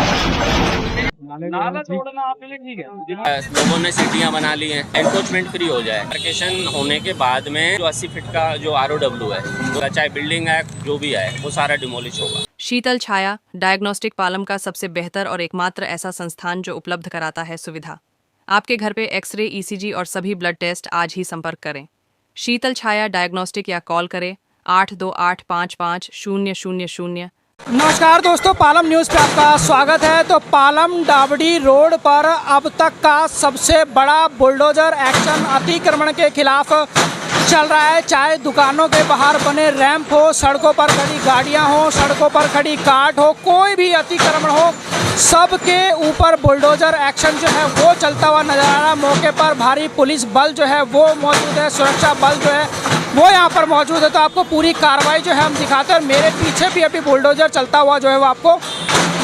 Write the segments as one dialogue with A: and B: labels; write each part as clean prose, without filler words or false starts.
A: नाला तोड़ना आपके लिए ठीक है।
B: लोगों ने सीटियां बना ली हैं, एनक्रोचमेंट फ्री हो जाए। मार्केशन होने के बाद में जो 80 फीट का जो ROW है, तो चाहे बिल्डिंग है जो भी है, वो सारा डिमोलिश होगा।
C: शीतल छाया डायग्नोस्टिक पालम का सबसे बेहतर और एकमात्र ऐसा संस्थान जो उपलब्ध कराता है सुविधा। आपके घर पे एक्सरे, ECG और सभी ब्लड टेस्ट आज ही संपर्क करें। शीतल छाया डायग्नोस्टिक या कॉल करें 82855000।
D: नमस्कार दोस्तों, पालम न्यूज़ पे आपका स्वागत है। तो पालम डाबड़ी रोड पर अब तक का सबसे बड़ा बुलडोज़र एक्शन अतिक्रमण के खिलाफ चल रहा है। चाहे दुकानों के बाहर बने रैंप हो, सड़कों पर खड़ी गाड़ियां हो, सड़कों पर खड़ी कार्ट हो, कोई भी अतिक्रमण हो, सबके ऊपर बुलडोज़र एक्शन जो है वो चलता हुआ नजर आ रहा है। मौके पर भारी पुलिस बल जो है वो मौजूद है, सुरक्षा बल जो है वो यहाँ पर मौजूद है। तो आपको पूरी कार्रवाई जो है हम दिखाते हैं और मेरे पीछे भी अभी बुलडोज़र चलता हुआ जो है वो आपको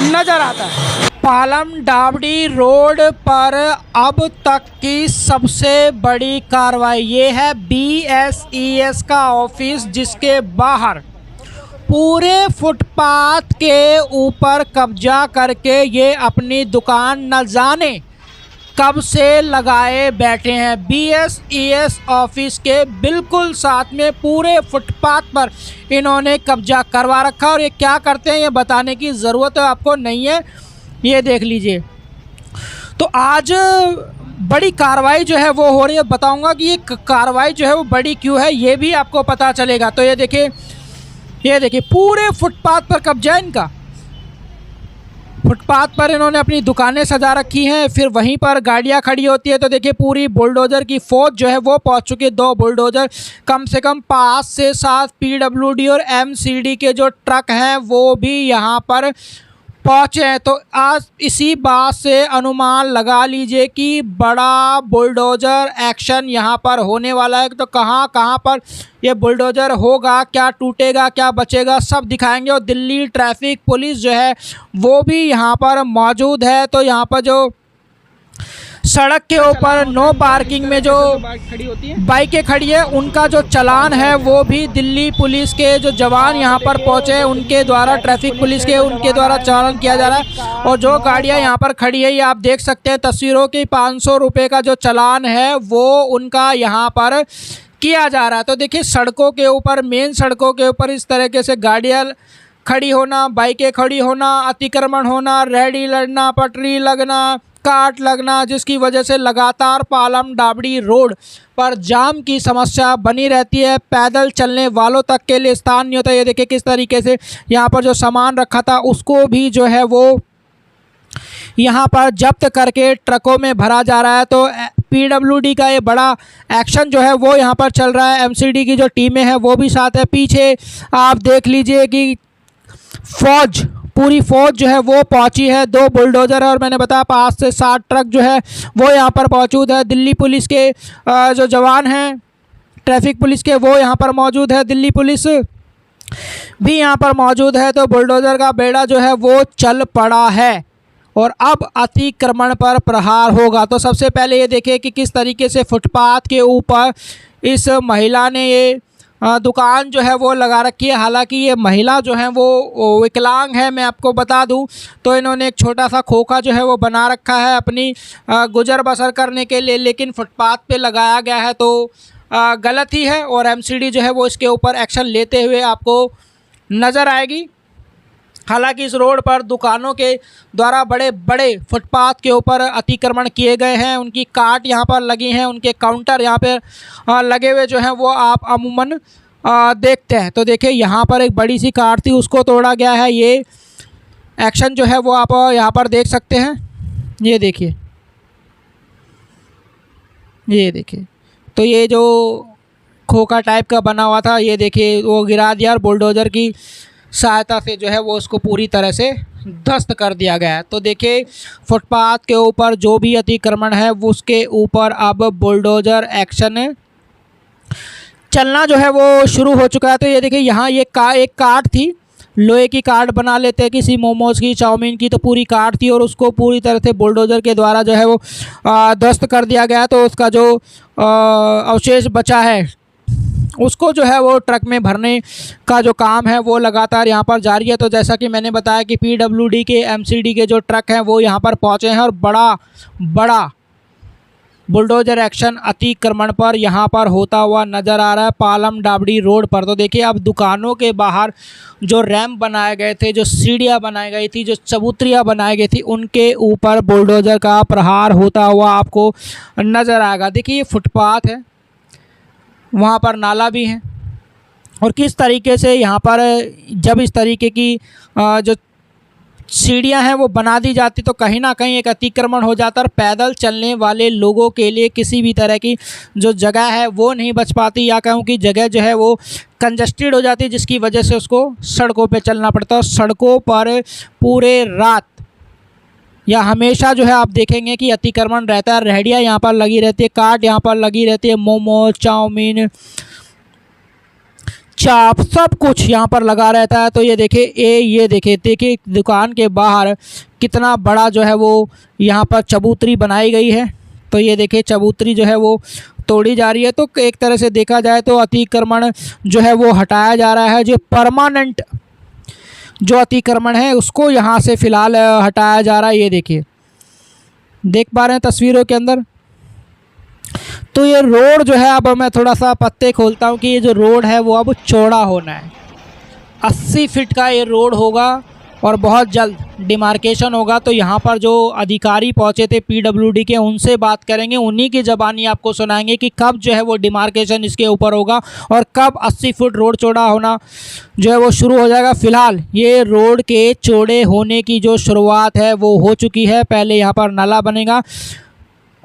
D: नज़र आता है। पालम डाबड़ी रोड पर अब तक की सबसे बड़ी कार्रवाई ये है BSES का ऑफिस, जिसके बाहर पूरे फुटपाथ के ऊपर कब्जा करके ये अपनी दुकान न जाने कब से लगाए बैठे हैं। BSES ऑफिस के बिल्कुल साथ में पूरे फुटपाथ पर इन्होंने कब्जा करवा रखा। और ये क्या करते हैं ये बताने की ज़रूरत आपको नहीं है, ये देख लीजिए। तो आज बड़ी कार्रवाई जो है वो हो रही है। बताऊंगा कि ये कार्रवाई जो है वो बड़ी क्यों है, ये भी आपको पता चलेगा। तो ये देखिए पूरे फुटपाथ पर कब्जा है इनका। फुटपाथ पर इन्होंने अपनी दुकानें सजा रखी हैं, फिर वहीं पर गाड़ियां खड़ी होती है। तो देखिए पूरी बुलडोज़र की फ़ौज जो है वो पहुंच चुकी है। 2 बुलडोज़र, कम से कम 5 से 7 PWD और MCD के जो ट्रक हैं वो भी यहां पर पहुँचे हैं। तो आज इसी बात से अनुमान लगा लीजिए कि बड़ा बुलडोज़र एक्शन यहाँ पर होने वाला है। तो कहाँ पर ये बुलडोज़र होगा, क्या टूटेगा, क्या बचेगा, सब दिखाएंगे। और दिल्ली ट्रैफिक पुलिस जो है वो भी यहाँ पर मौजूद है। तो यहाँ पर जो सड़क के ऊपर नो पार्किंग में जो बाइकें खड़ी है उनका जो चालान है वो भी दिल्ली पुलिस के जो जवान यहाँ पर पहुँचे उनके द्वारा, ट्रैफिक पुलिस के उनके द्वारा चालान किया जा रहा है। और जो गाड़ियाँ यहाँ पर खड़ी है ये आप देख सकते हैं तस्वीरों की, 500 रुपये का जो चालान है वो उनका यहाँ पर किया जा रहा है। तो देखिए सड़कों के ऊपर, मेन सड़कों के ऊपर इस तरीके से गाड़ियाँ खड़ी होना, बाइकें खड़ी होना, अतिक्रमण होना, रेहड़ी लड़ना, पटरी लगना, काट लगना, जिसकी वजह से लगातार पालम डाबड़ी रोड पर जाम की समस्या बनी रहती है। पैदल चलने वालों तक के लिए स्थान नहीं होता। ये देखिए किस तरीके से यहाँ पर जो सामान रखा था उसको भी जो है वो यहाँ पर जब्त करके ट्रकों में भरा जा रहा है। तो PWD का ये बड़ा एक्शन जो है वो यहाँ पर चल रहा है। MCD की जो टीमें हैं वो भी साथ है। पीछे आप देख लीजिए कि पूरी फौज जो है वो पहुंची है। 2 बुलडोज़र है और मैंने बताया 5 से 7 ट्रक जो है वो यहाँ पर मौजूद है। दिल्ली पुलिस के जो जवान हैं, ट्रैफिक पुलिस के, वो यहाँ पर मौजूद है। दिल्ली पुलिस भी यहाँ पर मौजूद है। तो बुलडोज़र का बेड़ा जो है वो चल पड़ा है और अब अतिक्रमण पर प्रहार होगा। तो सबसे पहले ये देखिए कि किस तरीके से फुटपाथ के ऊपर इस महिला ने ये दुकान जो है वो लगा रखी है। हालांकि ये महिला जो है वो विकलांग है, मैं आपको बता दूं। तो इन्होंने एक छोटा सा खोखा जो है वो बना रखा है अपनी गुजर बसर करने के लिए, लेकिन फुटपाथ पे लगाया गया है तो गलत ही है। और MCD जो है वो इसके ऊपर एक्शन लेते हुए आपको नज़र आएगी। हालांकि इस रोड पर दुकानों के द्वारा बड़े बड़े फुटपाथ के ऊपर अतिक्रमण किए गए हैं। उनकी कार्ट यहाँ पर लगी हैं, उनके काउंटर यहाँ पर लगे हुए जो हैं वो आप अमूमन देखते हैं। तो देखिए यहाँ पर एक बड़ी सी कार्ट थी, उसको तोड़ा गया है। ये एक्शन जो है वो आप यहाँ पर देख सकते हैं। ये देखिए तो ये जो खोखा टाइप का बना हुआ था ये देखिए वो गिरा दिया और बुलडोज़र की सहायता से जो है वो उसको पूरी तरह से ध्वस्त कर दिया गया है। तो देखिए फुटपाथ के ऊपर जो भी अतिक्रमण है उसके ऊपर अब बुलडोज़र एक्शन चलना जो है वो शुरू हो चुका है। तो ये देखिए यहाँ ये एक कार्ट थी, लोहे की कार्ट बना लेते हैं किसी मोमोज़ की, चाउमीन की, तो पूरी कार्ट थी और उसको पूरी तरह से बुलडोज़र के द्वारा जो है वो ध्वस्त कर दिया गया। तो उसका जो अवशेष बचा है उसको जो है वो ट्रक में भरने का जो काम है वो लगातार यहाँ पर जारी है। तो जैसा कि मैंने बताया कि PWD के MCD के जो ट्रक हैं वो यहाँ पर पहुँचे हैं और बड़ा बुलडोजर एक्शन अतिक्रमण पर यहाँ पर होता हुआ नज़र आ रहा है पालम डाबड़ी रोड पर। तो देखिए अब दुकानों के बाहर जो रैंप बनाए गए थे, जो सीढ़ियाँ बनाई गई थी, जो चबूतरियाँ बनाई गई थी, उनके ऊपर बुलडोजर का प्रहार होता हुआ आपको नज़र आएगा। देखिए ये फुटपाथ है, वहाँ पर नाला भी है और किस तरीके से यहाँ पर जब इस तरीके की जो सीढ़ियाँ हैं वो बना दी जाती तो कहीं ना कहीं एक अतिक्रमण हो जाता और पैदल चलने वाले लोगों के लिए किसी भी तरह की जो जगह है वो नहीं बच पाती, या कहूँ कि जगह जो है वो कंजस्टेड हो जाती है, जिसकी वजह से उसको सड़कों पे चलना पड़ता है। और सड़कों पर पूरे रात या हमेशा जो है आप देखेंगे कि अतिक्रमण रहता है। रेहड़ियाँ यहाँ पर लगी रहती है, काट यहाँ पर लगी रहती है, मोमो, चाउमीन, चाप, सब कुछ यहाँ पर लगा रहता है। तो ये देखिए दुकान के बाहर कितना बड़ा जो है वो यहाँ पर चबूतरी बनाई गई है। तो ये देखिए चबूतरी जो है वो तोड़ी जा रही है। तो एक तरह से देखा जाए तो अतिक्रमण जो है वो हटाया जा रहा है। जो परमानेंट जो अतिक्रमण है उसको यहाँ से फ़िलहाल हटाया जा रहा है। ये देखिए, देख पा रहे हैं तस्वीरों के अंदर। तो ये रोड जो है, अब मैं थोड़ा सा पत्ते खोलता हूँ कि ये जो रोड है वो अब चौड़ा होना है। 80 फीट का ये रोड होगा और बहुत जल्द डिमार्केशन होगा। तो यहाँ पर जो अधिकारी पहुँचे थे PWD के, उनसे बात करेंगे, उन्हीं की ज़बानी आपको सुनाएंगे कि कब जो है वो डिमार्केशन इसके ऊपर होगा और कब 80 फुट रोड चौड़ा होना जो है वो शुरू हो जाएगा। फ़िलहाल ये रोड के चौड़े होने की जो शुरुआत है वो हो चुकी है। पहले यहाँ पर नाला बनेगा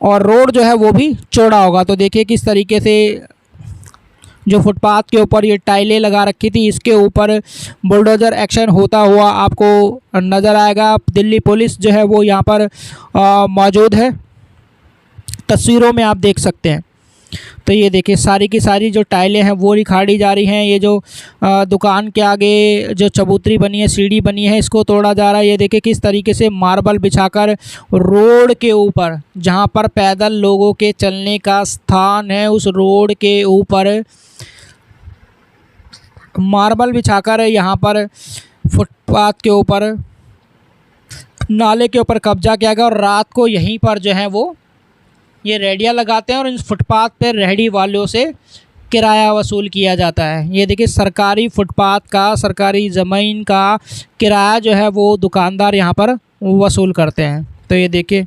D: और रोड जो है वो भी चौड़ा होगा। तो देखिए किस तरीके से जो फुटपाथ के ऊपर ये टाइलें लगा रखी थी, इसके ऊपर बुलडोज़र एक्शन होता हुआ आपको नज़र आएगा। दिल्ली पुलिस जो है वो यहाँ पर मौजूद है, तस्वीरों में आप देख सकते हैं। तो ये देखिए सारी की सारी जो टाइलें हैं वो रिखाड़ी जा रही हैं। ये जो दुकान के आगे जो चबूतरी बनी है, सीढ़ी बनी है, इसको तोड़ा जा रहा है। ये देखिए किस तरीके से मार्बल बिछाकर रोड के ऊपर, जहां पर पैदल लोगों के चलने का स्थान है, उस रोड के ऊपर मार्बल बिछाकर यहाँ पर फुटपाथ के ऊपर, नाले के ऊपर कब्जा किया गया और रात को यहीं पर जो है वो ये रेहड़ियाँ लगाते हैं और इन फुटपाथ पर रेहड़ी वालों से किराया वसूल किया जाता है। ये देखिए सरकारी फुटपाथ का, सरकारी ज़मीन का किराया जो है वो दुकानदार यहाँ पर वसूल करते हैं। तो ये देखिए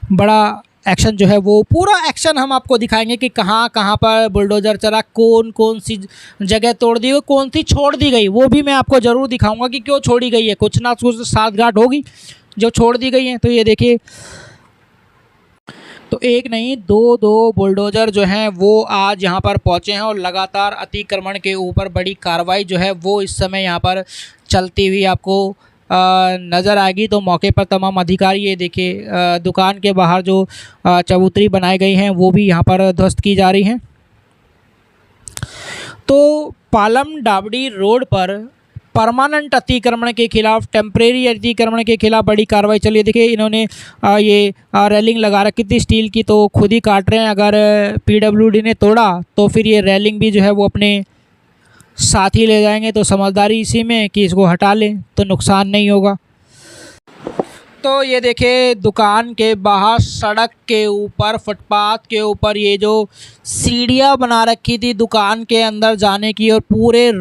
D: बड़ा एक्शन जो है वो, पूरा एक्शन हम आपको दिखाएंगे कि कहाँ कहाँ पर बुलडोज़र चला, कौन कौन सी जगह तोड़ दी गई, कौन सी छोड़ दी गई, वो भी मैं आपको ज़रूर दिखाऊंगा कि क्यों छोड़ी गई है। कुछ ना कुछ साठगांठ होगी जो छोड़ दी गई है। तो ये देखिए, तो एक नहीं दो बुलडोज़र जो हैं वो आज यहाँ पर पहुँचे हैं और लगातार अतिक्रमण के ऊपर बड़ी कार्रवाई जो है वो इस समय यहाँ पर चलती हुई आपको नज़र आएगी। तो मौके पर तमाम अधिकारी, ये देखिए दुकान के बाहर जो चबूतरी बनाई गई हैं वो भी यहाँ पर ध्वस्त की जा रही हैं। तो पालम डाबड़ी रोड पर परमानेंट अतिक्रमण के खिलाफ, टेम्परेरी अतिक्रमण के खिलाफ बड़ी कार्रवाई चली है। देखिए इन्होंने ये रेलिंग लगा रखी थी स्टील की, तो खुद ही काट रहे हैं। अगर PWD ने तोड़ा तो फिर ये रेलिंग भी जो है वो अपने साथ ही ले जाएंगे। तो समझदारी इसी में कि इसको हटा लें तो नुकसान नहीं होगा। तो ये देखिए दुकान के बाहर सड़क के ऊपर, फुटपाथ के ऊपर ये जो सीढ़ियाँ बना रखी थी दुकान के अंदर जाने की, और पूरे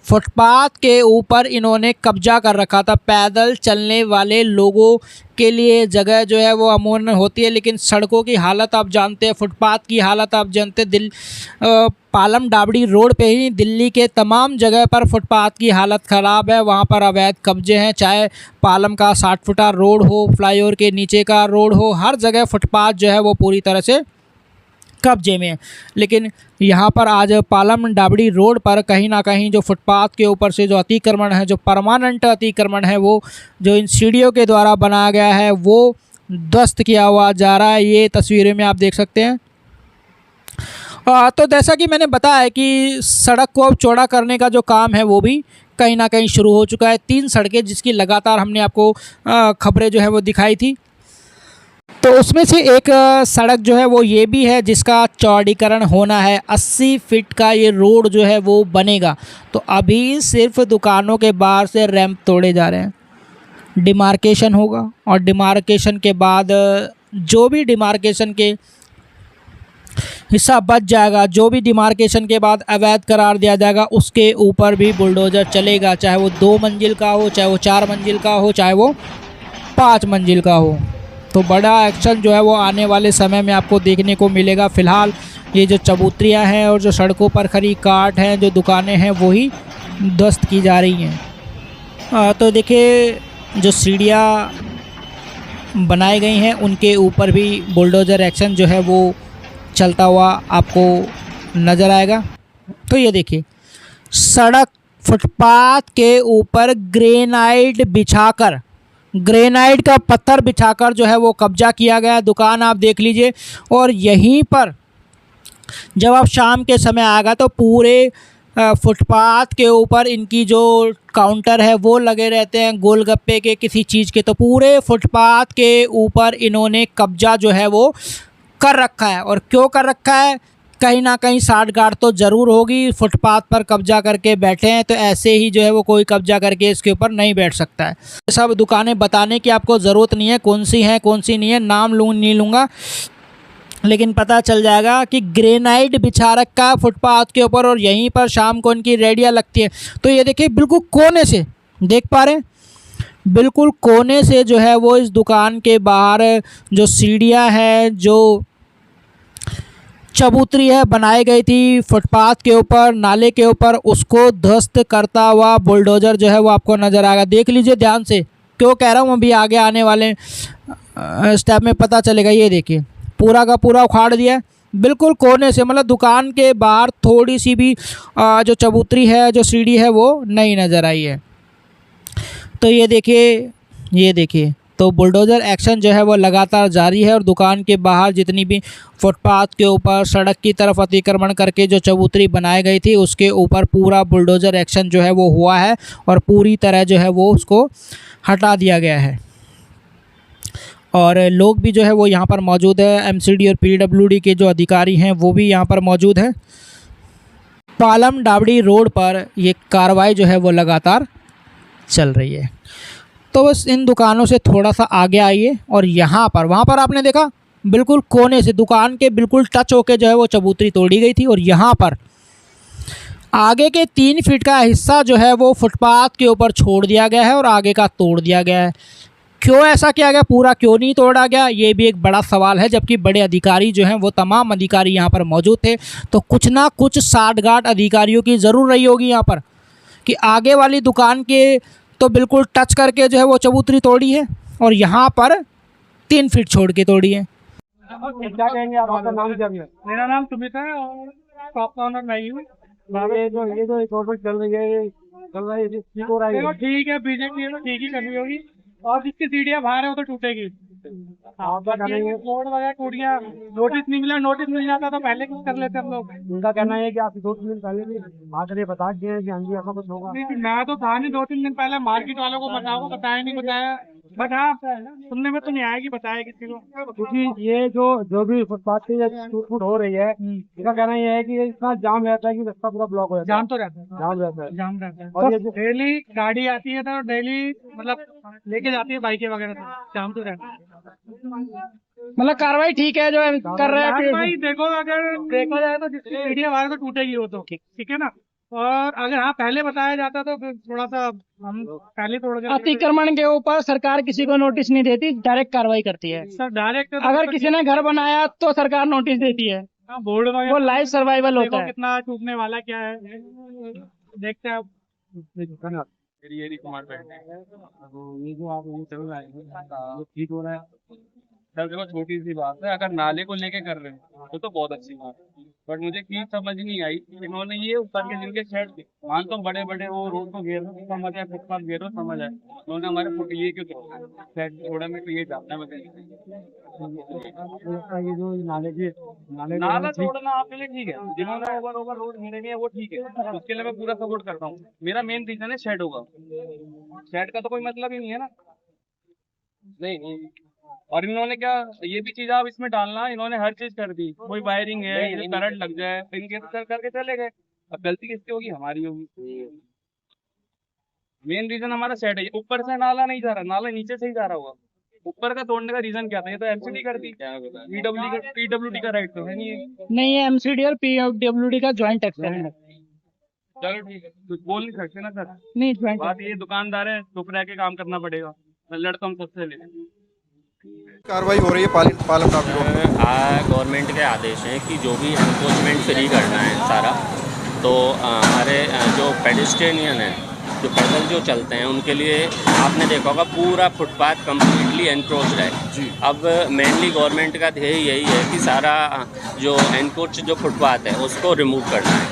D: फुटपाथ के ऊपर इन्होंने कब्जा कर रखा था। पैदल चलने वाले लोगों के लिए जगह जो है वो अमूमन होती है, लेकिन सड़कों की हालत आप जानते हैं, फुटपाथ की हालत आप जानते हैं। पालम डाबड़ी रोड पे ही दिल्ली के तमाम जगह पर फुटपाथ की हालत ख़राब है। वहाँ पर अवैध कब्जे हैं, चाहे पालम का 60 फुटा रोड हो, फ्लाईओवर के नीचे का रोड हो, हर जगह फुटपाथ जो है वो पूरी तरह से कब्जे में। लेकिन यहाँ पर आज पालम डाबड़ी रोड पर कहीं ना कहीं जो फुटपाथ के ऊपर से जो अतिक्रमण है, जो परमानेंट अतिक्रमण है, वो जो इन सीढ़ियों के द्वारा बनाया गया है वो ध्वस्त किया हुआ जा रहा है। ये तस्वीरें में आप देख सकते हैं। तो जैसा कि मैंने बताया कि सड़क को अब चौड़ा करने का जो काम है वो भी कहीं ना कहीं शुरू हो चुका है। 3 सड़कें जिसकी लगातार हमने आपको खबरें जो है वो दिखाई थी। तो उसमें से एक सड़क जो है वो ये भी है जिसका चौड़ीकरण होना है। 80 फीट का ये रोड जो है वो बनेगा। तो अभी सिर्फ दुकानों के बाहर से रैंप तोड़े जा रहे हैं, डिमार्केशन होगा और डिमार्केशन के बाद जो भी डिमार्केशन के हिस्सा बच जाएगा, जो भी डिमार्केशन के बाद अवैध करार दिया जाएगा, उसके ऊपर भी बुलडोज़र चलेगा, चाहे वो 2 मंजिल का हो, चाहे वो 4 मंजिल का हो, चाहे वो 5 मंजिल का हो। तो बड़ा एक्शन जो है वो आने वाले समय में आपको देखने को मिलेगा। फ़िलहाल ये जो चबूतरियाँ हैं और जो सड़कों पर खड़ी काट हैं, जो दुकानें हैं, वही ध्वस्त की जा रही हैं। तो देखिए जो सीढ़ियाँ बनाई गई हैं उनके ऊपर भी बुलडोज़र एक्शन जो है वो चलता हुआ आपको नज़र आएगा। तो ये देखिए सड़क फुटपाथ के ऊपर ग्रेनाइट का पत्थर बिछाकर जो है वो कब्जा किया गया। दुकान आप देख लीजिए। और यहीं पर जब आप शाम के समय आएगा तो पूरे फुटपाथ के ऊपर इनकी जो काउंटर है वो लगे रहते हैं, गोलगप्पे के किसी चीज़ के। तो पूरे फुटपाथ के ऊपर इन्होंने कब्जा जो है वो कर रखा है। और क्यों कर रखा है, कहीं ना कहीं साठगांठ तो ज़रूर होगी। फुटपाथ पर कब्जा करके बैठे हैं तो ऐसे ही जो है वो कोई कब्जा करके इसके ऊपर नहीं बैठ सकता है। सब दुकानें बताने की आपको ज़रूरत नहीं है, कौन सी हैं कौन सी नहीं है, नाम नहीं लूँगा, लेकिन पता चल जाएगा कि ग्रेनाइट बिछा रखा है फुटपाथ के ऊपर और यहीं पर शाम को इनकी रेडियाँ लगती है। तो ये देखिए बिल्कुल कोने से देख पा रहे हैं, बिल्कुल कोने से जो है वो इस दुकान के बाहर जो सीढ़ियाँ हैं, जो चबूतरी है बनाई गई थी फुटपाथ के ऊपर, नाले के ऊपर, उसको ध्वस्त करता हुआ बुलडोज़र जो है वो आपको नज़र आएगा। देख लीजिए ध्यान से, क्यों कह रहा हूँ, अभी आगे आने वाले स्टेप में पता चलेगा। ये देखिए पूरा का पूरा उखाड़ दिया बिल्कुल कोने से, मतलब दुकान के बाहर थोड़ी सी भी जो चबूतरी है, जो सीढ़ी है, वो नहीं नज़र आई है। तो ये देखिए तो बुलडोज़र एक्शन जो है वो लगातार जारी है। और दुकान के बाहर जितनी भी फुटपाथ के ऊपर सड़क की तरफ अतिक्रमण करके जो चबूतरी बनाई गई थी उसके ऊपर पूरा बुलडोज़र एक्शन जो है वो हुआ है और पूरी तरह जो है वो उसको हटा दिया गया है। और लोग भी जो है वो यहाँ पर मौजूद है, एमसीडी और पीडब्ल्यूडी के जो अधिकारी हैं वो भी यहाँ पर मौजूद हैं। पालम डाबड़ी रोड पर ये कार्रवाई जो है वो लगातार चल रही है। तो बस इन दुकानों से थोड़ा सा आगे आइए और यहाँ पर, वहाँ पर आपने देखा बिल्कुल कोने से दुकान के बिल्कुल टच होके जो है वो चबूतरी तोड़ी गई थी। और यहाँ पर आगे के 3 फीट का हिस्सा जो है वो फुटपाथ के ऊपर छोड़ दिया गया है और आगे का तोड़ दिया गया है। क्यों ऐसा किया गया, पूरा क्यों नहीं तोड़ा गया, ये भी एक बड़ा सवाल है। जबकि बड़े अधिकारी जो हैं वो तमाम अधिकारी यहाँ पर मौजूद थे, तो कुछ ना कुछ साठगांठ अधिकारियों की ज़रूर रही होगी यहाँ पर कि आगे वाली दुकान के तो बिल्कुल टच करके जो है वो चबूतरी तोड़ी है और यहाँ पर 3 फीट छोड़ के तोड़ी है।
A: क्या कहेंगे आप, आपका नाम क्या है? मेरा नाम सुमित है और शॉप ऑनर मैं ही हूँ। ये जो एक और चल रही है, ठीक हो रहा है? ठीक है, बीजेपी तो ठीक ही करनी होगी और जिसकी सीढ़ियाँ बाहर है वो तो टूटेगी। रोड वगैरह टूटियाँ, नोटिस नहीं मिला, नोटिस मिल जाता तो पहले कुछ कर लेते हम लोग। उनका कहना है कि आप 2-3 दिन पहले भी आकर बता दिए कि हाँ जी ऐसा कुछ होगा। मैं तो था नहीं, 2-3 दिन पहले मार्केट वालों को बताया नहीं बताया, बट हाँ सुनने में तो नहीं आया कि बताया किसी को। क्योंकि ये जो भी फुटपाथ की टूट फूट हो रही है, इसका कहना ये है कि इतना जाम रहता है कि रास्ता पूरा ब्लॉक हो जाता है। जाम तो रहता है, जाम रहता है। और ये डेली गाड़ी आती है तो डेली मतलब लेके जाती है बाइकें वगैरह, तो जाम तो रहता है।
D: मतलब कार्रवाई ठीक है जो कर रहे हैं।
A: भाई देखो, अगर देखा जाए तो जिसकी मीडिया वाले तो टूटेगी वो तो, ठीक है ना। और अगर हाँ पहले बताया जाता तो फिर थोड़ा सा हम पहले तोड़ देते।
D: अतिक्रमण के ऊपर सरकार किसी को नोटिस नहीं देती, डायरेक्ट कार्रवाई करती है।
A: सर डायरेक्ट
D: अगर किसी ने घर बनाया तो सरकार नोटिस देती है।
A: बोर्ड में
D: वो लाइव सर्वाइवल होता है।
A: कितना टूटने वाला क्या है देखते हैं आप। ये कुमार ये जो आप चल रहा है ठीक हो रहा है सर। देखो छोटी सी बात है, अगर नाले को लेके कर रहे हैं तो बहुत अच्छी बात है, बट मुझे चीज समझ नहीं आई इन्होंने ये ऊपर के जिनके शेड थे, मान तो बड़े बड़े वो रोड को घेर रहे समझ आए, फुटपाथ घेर रहे समझ आए, उन्होंने हमारे फुट ये क्यों शेड थोड़ा में तो ये जानना है मुझे। ये जो नाला तोड़ना आपके लिए ठीक है, जिन्होंने ओवर रोड घेरेंगे वो ठीक है, उसके लिए मैं पूरा सपोर्ट करता हूँ। मेरा मेन रीजन है शेड होगा, शेड का तो कोई मतलब ही नहीं है ना। नहीं और इन्होंने क्या, ये भी चीज आप इसमें डालना, इन्होंने हर चीज कर दी, कोई वायरिंग है, ये करंट लग जाए, इनके तो करके चले गए। अब गलती किसकी होगी? हमारी होगी। मेन रीजन हमारा सेट है, ऊपर से नाला नहीं जा रहा, नाला नीचे से ही जा रहा होगा। ऊपर का तोड़ने का रीजन क्या था? ये तो एमसीडी करती, पीडब्ल्यूडी का राइट तो है नहीं है।
D: नहीं, ये एमसीडी और पीडब्ल्यूडी का ज्वाइंट एक्शन है।
A: चलो ठीक है, कुछ बोल नहीं सकते ना सर।
D: नहीं, ज्वाइंट
A: बात ये दुकानदार है, चुप रह के काम करना पड़ेगा। लड़ता हूँ सबसे ले।
E: कार्रवाई हो रही है पालम डाबड़ी रोड।
B: गवर्नमेंट के आदेश हैं कि जो भी एनक्रोचमेंट फ्री करना है सारा, तो हमारे जो पेडिस्ट्रेनियन है, जो पैदल जो चलते हैं, उनके लिए आपने देखा होगा पूरा फुटपाथ कम्प्लीटली एनक्रोच्ड है। अब मेनली गवर्नमेंट का ध्येय यही है कि सारा जो एनक्रोच जो फुटपाथ है उसको रिमूव करना है,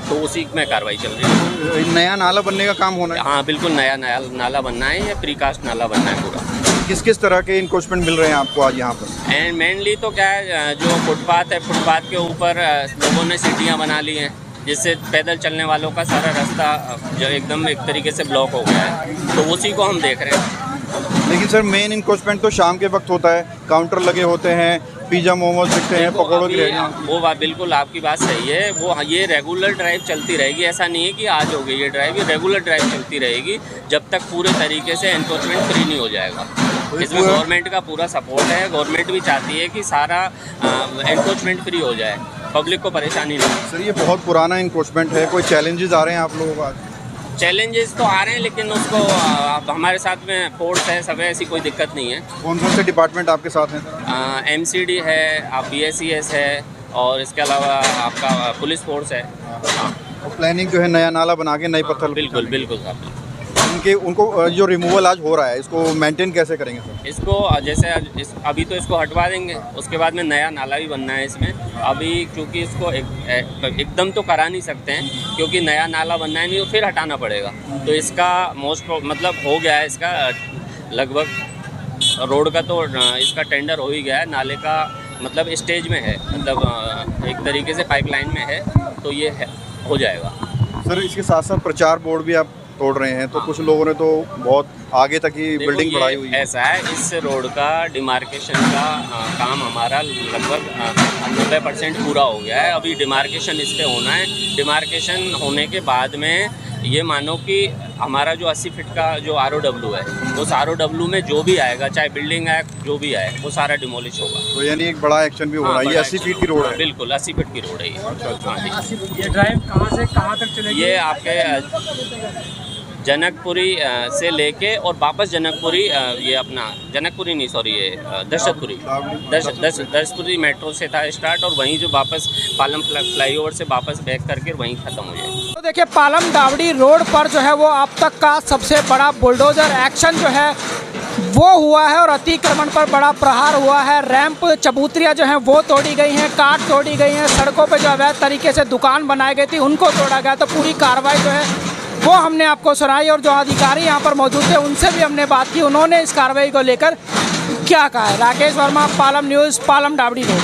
B: तो उसी में कार्रवाई चल रही है।
E: नया नाला बनने का काम होना है।
B: हाँ बिल्कुल, नया नाला बनना है या प्रीकास्ट नाला बनना है पूरा।
E: किस किस तरह के इंक्रोचमेंट मिल रहे हैं आपको आज यहाँ पर?
B: एंड मेनली तो क्या है, जो फुटपाथ है, फुटपाथ के ऊपर लोगों ने सीढ़ियाँ बना ली हैं, जिससे पैदल चलने वालों का सारा रास्ता जो एकदम एक तरीके से ब्लॉक हो गया है, तो उसी को हम देख रहे हैं।
E: लेकिन सर मेन इंक्रोचमेंट तो शाम के वक्त होता है, काउंटर लगे होते हैं, पिज़्ज़ा मोमोज बिकते हैं, पकौड़ों की रेहड़ियाँ।
B: वो बात बिल्कुल आपकी बात सही है। वो ये रेगुलर ड्राइव चलती रहेगी, ऐसा नहीं है कि आज हो गई ये ड्राइव, ये रेगुलर ड्राइव चलती रहेगी जब तक पूरे तरीके से एनक्रोचमेंट फ्री नहीं हो जाएगा। इसमें गवर्नमेंट का पूरा सपोर्ट है। गवर्नमेंट भी चाहती है कि सारा एनक्रोचमेंट फ्री हो जाए, पब्लिक को परेशानी नहीं।
E: सर ये बहुत पुराना इंक्रोचमेंट है, कोई चैलेंजेस आ रहे हैं आप लोगों का?
B: चैलेंजेस तो आ रहे हैं, लेकिन उसको हमारे साथ में फोर्स है, सब है, ऐसी कोई दिक्कत नहीं है।
E: कौन कौन से डिपार्टमेंट आपके साथ हैं?
B: एमसीडी है, आप BSES है, और इसके अलावा आपका पुलिस फोर्स है। हाँ
E: और प्लानिंग जो है नया नाला बना के नए पत्थर
B: बिल्कुल बिल्कुल साहब।
E: उनको जो रिमूवल आज हो रहा है, इसको मेंटेन कैसे करेंगे सर?
B: इसको जैसे अभी तो इसको हटवा देंगे, उसके बाद में नया नाला भी बनना है इसमें। अभी क्योंकि इसको एकदम तो करा नहीं सकते हैं, क्योंकि नया नाला बनना है, नहीं तो फिर हटाना पड़ेगा। तो इसका मतलब हो गया है, इसका लगभग रोड का तो इसका टेंडर हो ही गया है, नाले का मतलब स्टेज में है, मतलब एक तरीके से पाइपलाइन में है, तो ये हो जाएगा।
E: सर इसके साथ साथ प्रचार बोर्ड भी आप तोड़ रहे हैं, तो कुछ लोगों ने तो बहुत आगे तक ही बिल्डिंग बढ़ाई हुई है।
B: ऐसा है, इस रोड का डिमार्केशन का काम हमारा लगभग 90% पूरा हो गया है। अभी डिमार्केशन इस पे होना है। डिमार्केशन होने के बाद में ये मानो कि हमारा जो 80 फीट का जो ROW है, उस ROW में जो भी आएगा, चाहे बिल्डिंग आए, जो भी आए, वो सारा डिमोलिश होगा।
E: तो यानी एक बड़ा एक्शन भी हो रहा है। ये 80 फीट की रोड है?
B: बिल्कुल 80 फीट की रोड है ये। हाँ जी।
A: ये ड्राइव कहाँ से कहाँ तक चलेगी?
B: ये आपके जनकपुरी से लेके और वापस जनकपुरी, ये अपना जनकपुरी नहीं, सॉरी, ये दशपुरी मेट्रो से था स्टार्ट, और वहीं जो वापस पालम फ्लाईओवर से वापस बैक करके वहीं ख़त्म हो जाए।
D: तो देखिए, पालम डाबड़ी रोड पर जो है वो अब तक का सबसे बड़ा बुलडोजर एक्शन जो है वो हुआ है, और अतिक्रमण पर बड़ा प्रहार हुआ है। रैंप चबूतरियाँ जो हैं वो तोड़ी गई हैं, काट तोड़ी गई हैं, सड़कों पे जो अवैध तरीके से दुकान बनाई गई थी उनको तोड़ा गया। तो पूरी कार्रवाई जो है वो हमने आपको सुनाई, और जो अधिकारी यहाँ पर मौजूद थे उनसे भी हमने बात की, उन्होंने इस कार्रवाई को लेकर क्या कहा है। Rakesh Verma, Palam news, Palam Dabri road.